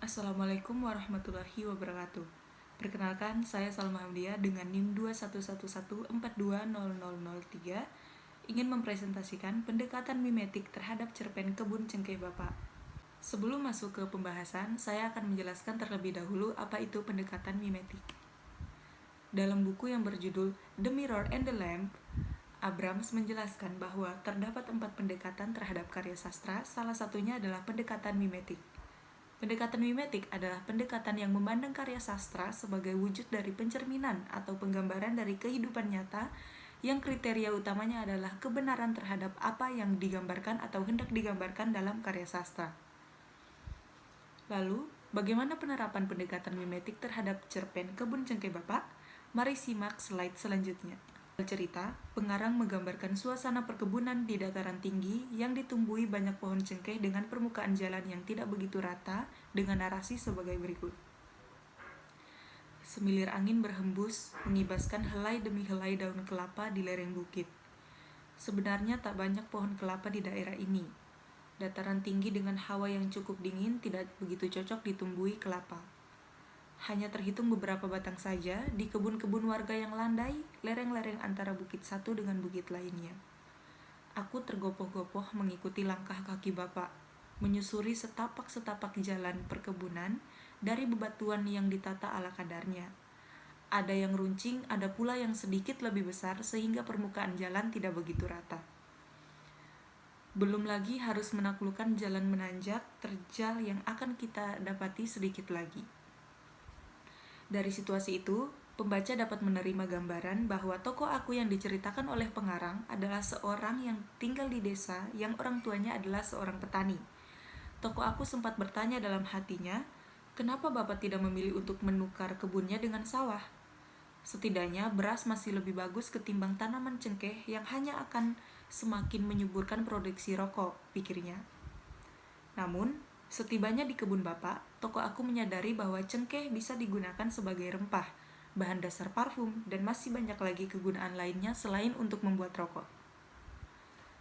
Assalamualaikum warahmatullahi wabarakatuh. Perkenalkan, saya Salma Hamdia dengan NIM 21114200003 ingin mempresentasikan pendekatan mimetik terhadap cerpen Kebun Cengkeh Bapak. Sebelum masuk ke pembahasan, saya akan menjelaskan terlebih dahulu apa itu pendekatan mimetik. Dalam buku yang berjudul The Mirror and the Lamp, Abrams menjelaskan bahwa terdapat 4 pendekatan terhadap karya sastra, salah satunya adalah pendekatan mimetik. Pendekatan mimetik adalah pendekatan yang memandang karya sastra sebagai wujud dari pencerminan atau penggambaran dari kehidupan nyata yang kriteria utamanya adalah kebenaran terhadap apa yang digambarkan atau hendak digambarkan dalam karya sastra. Lalu, bagaimana penerapan pendekatan mimetik terhadap cerpen Kebun Cengkeh Bapak? Mari simak slide selanjutnya. Cerita, pengarang menggambarkan suasana perkebunan di dataran tinggi yang ditumbuhi banyak pohon cengkeh dengan permukaan jalan yang tidak begitu rata dengan narasi sebagai berikut. Semilir angin berhembus, mengibaskan helai demi helai daun kelapa di lereng bukit. Sebenarnya tak banyak pohon kelapa di daerah ini. Dataran tinggi dengan hawa yang cukup dingin tidak begitu cocok ditumbuhi kelapa. Hanya terhitung beberapa batang saja di kebun-kebun warga yang landai, lereng-lereng antara bukit satu dengan bukit lainnya. Aku tergopoh-gopoh mengikuti langkah kaki Bapak, menyusuri setapak-setapak jalan perkebunan dari bebatuan yang ditata ala kadarnya. Ada yang runcing, ada pula yang sedikit lebih besar sehingga permukaan jalan tidak begitu rata. Belum lagi harus menaklukkan jalan menanjak, terjal yang akan kita dapati sedikit lagi. Dari situasi itu, pembaca dapat menerima gambaran bahwa tokoh aku yang diceritakan oleh pengarang adalah seorang yang tinggal di desa yang orang tuanya adalah seorang petani. Tokoh aku sempat bertanya dalam hatinya, kenapa Bapak tidak memilih untuk menukar kebunnya dengan sawah? Setidaknya beras masih lebih bagus ketimbang tanaman cengkeh yang hanya akan semakin menyuburkan produksi rokok, pikirnya. Namun, setibanya di kebun Bapak, tokoh aku menyadari bahwa cengkeh bisa digunakan sebagai rempah, bahan dasar parfum, dan masih banyak lagi kegunaan lainnya selain untuk membuat rokok.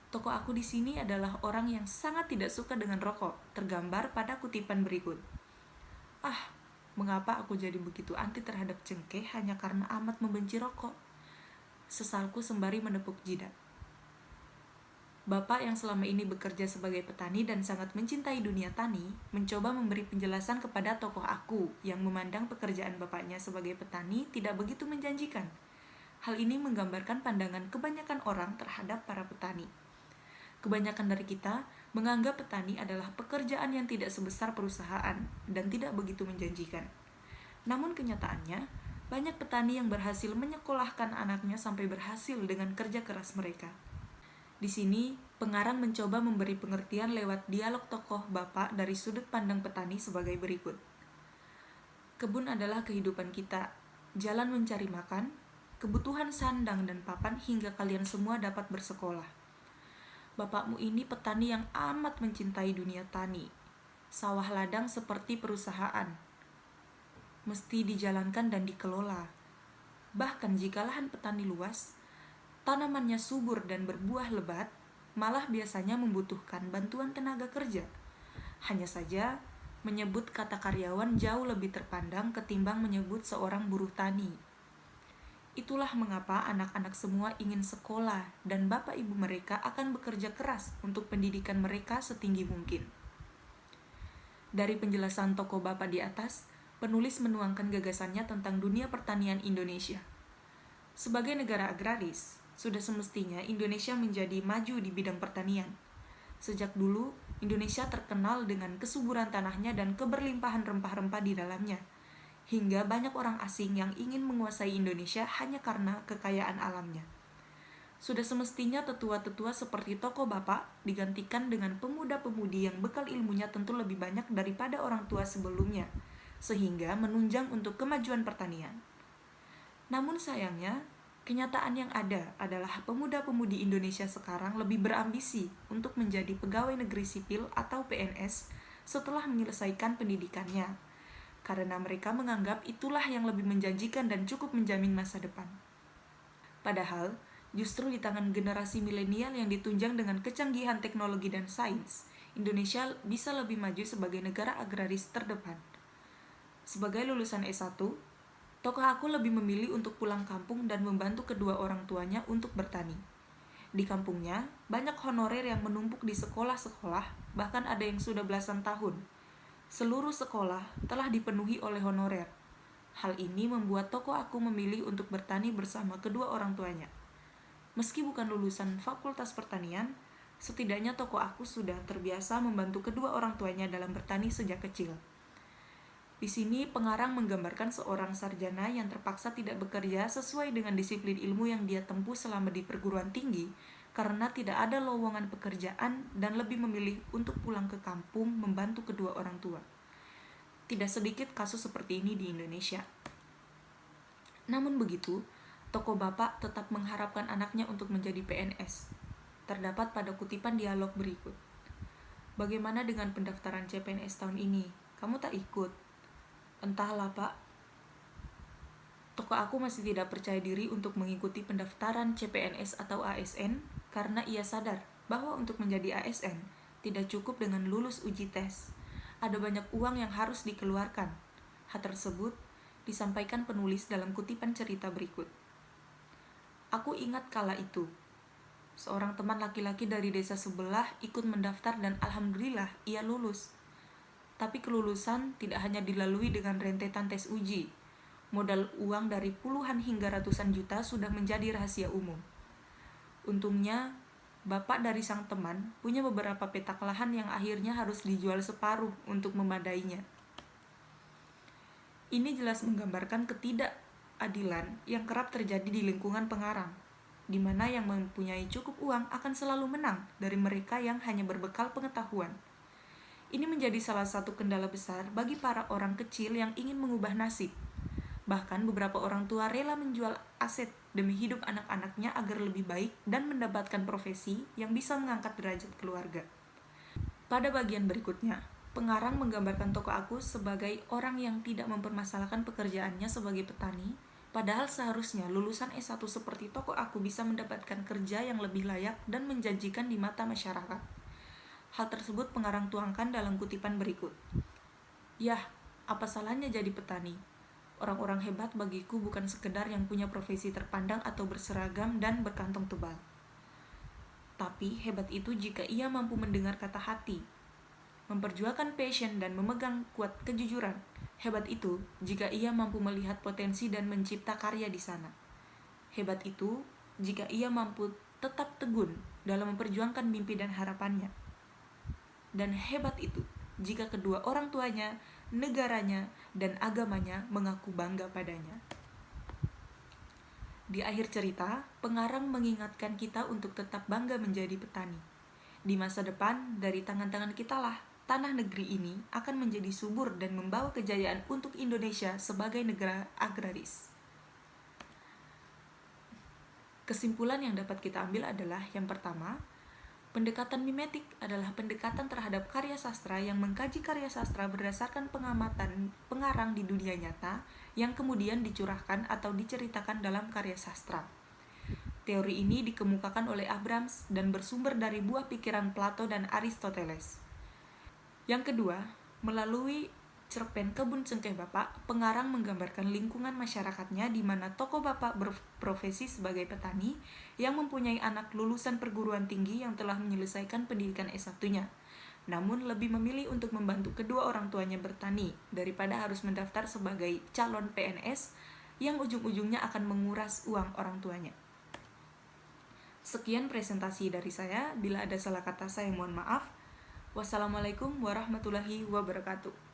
Tokoh aku di sini adalah orang yang sangat tidak suka dengan rokok, tergambar pada kutipan berikut. Ah, mengapa aku jadi begitu anti terhadap cengkeh hanya karena amat membenci rokok? Sesalku sembari menepuk jidat. Bapak yang selama ini bekerja sebagai petani dan sangat mencintai dunia tani, mencoba memberi penjelasan kepada tokoh aku yang memandang pekerjaan bapaknya sebagai petani tidak begitu menjanjikan. Hal ini menggambarkan pandangan kebanyakan orang terhadap para petani. Kebanyakan dari kita menganggap petani adalah pekerjaan yang tidak sebesar perusahaan dan tidak begitu menjanjikan. Namun kenyataannya, banyak petani yang berhasil menyekolahkan anaknya sampai berhasil dengan kerja keras mereka. Di sini, pengarang mencoba memberi pengertian lewat dialog tokoh Bapak dari sudut pandang petani sebagai berikut. Kebun adalah kehidupan kita, jalan mencari makan, kebutuhan sandang dan papan hingga kalian semua dapat bersekolah. Bapakmu ini petani yang amat mencintai dunia tani. Sawah ladang seperti perusahaan, mesti dijalankan dan dikelola. Bahkan jika lahan petani luas, tanamannya subur dan berbuah lebat, malah biasanya membutuhkan bantuan tenaga kerja. Hanya saja, menyebut kata karyawan jauh lebih terpandang ketimbang menyebut seorang buruh tani. Itulah mengapa anak-anak semua ingin sekolah dan bapak ibu mereka akan bekerja keras untuk pendidikan mereka setinggi mungkin. Dari penjelasan tokoh bapak di atas, penulis menuangkan gagasannya tentang dunia pertanian Indonesia. Sebagai negara agraris, sudah semestinya Indonesia menjadi maju di bidang pertanian. Sejak dulu, Indonesia terkenal dengan kesuburan tanahnya dan keberlimpahan rempah-rempah di dalamnya, hingga banyak orang asing yang ingin menguasai Indonesia hanya karena kekayaan alamnya. Sudah semestinya tetua-tetua seperti tokoh Bapak digantikan dengan pemuda-pemudi yang bekal ilmunya tentu lebih banyak daripada orang tua sebelumnya, sehingga menunjang untuk kemajuan pertanian. Namun sayangnya, kenyataan yang ada adalah pemuda-pemudi Indonesia sekarang lebih berambisi untuk menjadi pegawai negeri sipil atau PNS setelah menyelesaikan pendidikannya, karena mereka menganggap itulah yang lebih menjanjikan dan cukup menjamin masa depan. Padahal, justru di tangan generasi milenial yang ditunjang dengan kecanggihan teknologi dan sains, Indonesia bisa lebih maju sebagai negara agraris terdepan. Sebagai lulusan S1, tokoh aku lebih memilih untuk pulang kampung dan membantu kedua orang tuanya untuk bertani. Di kampungnya, banyak honorer yang menumpuk di sekolah-sekolah, bahkan ada yang sudah belasan tahun. Seluruh sekolah telah dipenuhi oleh honorer. Hal ini membuat tokoh aku memilih untuk bertani bersama kedua orang tuanya. Meski bukan lulusan Fakultas Pertanian, setidaknya tokoh aku sudah terbiasa membantu kedua orang tuanya dalam bertani sejak kecil. Di sini pengarang menggambarkan seorang sarjana yang terpaksa tidak bekerja sesuai dengan disiplin ilmu yang dia tempuh selama di perguruan tinggi karena tidak ada lowongan pekerjaan dan lebih memilih untuk pulang ke kampung membantu kedua orang tua. Tidak sedikit kasus seperti ini di Indonesia. Namun begitu, tokoh bapak tetap mengharapkan anaknya untuk menjadi PNS. Terdapat pada kutipan dialog berikut. Bagaimana dengan pendaftaran CPNS tahun ini? Kamu tak ikut? Entahlah pak, tokoh aku masih tidak percaya diri untuk mengikuti pendaftaran CPNS atau ASN karena ia sadar bahwa untuk menjadi ASN tidak cukup dengan lulus uji tes. Ada banyak uang yang harus dikeluarkan. Hal tersebut disampaikan penulis dalam kutipan cerita berikut. Aku ingat kala itu, seorang teman laki-laki dari desa sebelah ikut mendaftar dan alhamdulillah ia lulus. Tapi kelulusan tidak hanya dilalui dengan rentetan tes uji. Modal uang dari puluhan hingga ratusan juta sudah menjadi rahasia umum. Untungnya, bapak dari sang teman punya beberapa petak lahan yang akhirnya harus dijual separuh untuk memadainya. Ini jelas menggambarkan ketidakadilan yang kerap terjadi di lingkungan pengarang, di mana yang mempunyai cukup uang akan selalu menang dari mereka yang hanya berbekal pengetahuan. Ini menjadi salah satu kendala besar bagi para orang kecil yang ingin mengubah nasib. Bahkan beberapa orang tua rela menjual aset demi hidup anak-anaknya agar lebih baik dan mendapatkan profesi yang bisa mengangkat derajat keluarga. Pada bagian berikutnya, pengarang menggambarkan tokoh aku sebagai orang yang tidak mempermasalahkan pekerjaannya sebagai petani, padahal seharusnya lulusan S1 seperti tokoh aku bisa mendapatkan kerja yang lebih layak dan menjanjikan di mata masyarakat. Hal tersebut pengarang tuangkan dalam kutipan berikut. Yah, apa salahnya jadi petani? Orang-orang hebat bagiku bukan sekedar yang punya profesi terpandang atau berseragam dan berkantong tebal. Tapi hebat itu jika ia mampu mendengar kata hati, memperjuangkan passion dan memegang kuat kejujuran. Hebat itu jika ia mampu melihat potensi dan mencipta karya di sana. Hebat itu jika ia mampu tetap tegun dalam memperjuangkan mimpi dan harapannya. Dan hebat itu jika kedua orang tuanya, negaranya, dan agamanya mengaku bangga padanya. Di akhir cerita, pengarang mengingatkan kita untuk tetap bangga menjadi petani. Di masa depan, dari tangan-tangan kitalah, tanah negeri ini akan menjadi subur dan membawa kejayaan untuk Indonesia sebagai negara agraris. Kesimpulan yang dapat kita ambil adalah yang pertama, pendekatan mimetik adalah pendekatan terhadap karya sastra yang mengkaji karya sastra berdasarkan pengamatan pengarang di dunia nyata yang kemudian dicurahkan atau diceritakan dalam karya sastra. Teori ini dikemukakan oleh Abrams dan bersumber dari buah pikiran Plato dan Aristoteles. Yang kedua, melalui cerpen Kebun Cengkeh Bapak, pengarang menggambarkan lingkungan masyarakatnya di mana tokoh bapak berprofesi sebagai petani yang mempunyai anak lulusan perguruan tinggi yang telah menyelesaikan pendidikan S1-nya, namun lebih memilih untuk membantu kedua orang tuanya bertani daripada harus mendaftar sebagai calon PNS yang ujung-ujungnya akan menguras uang orang tuanya. Sekian presentasi dari saya, bila ada salah kata saya mohon maaf. Wassalamualaikum warahmatullahi wabarakatuh.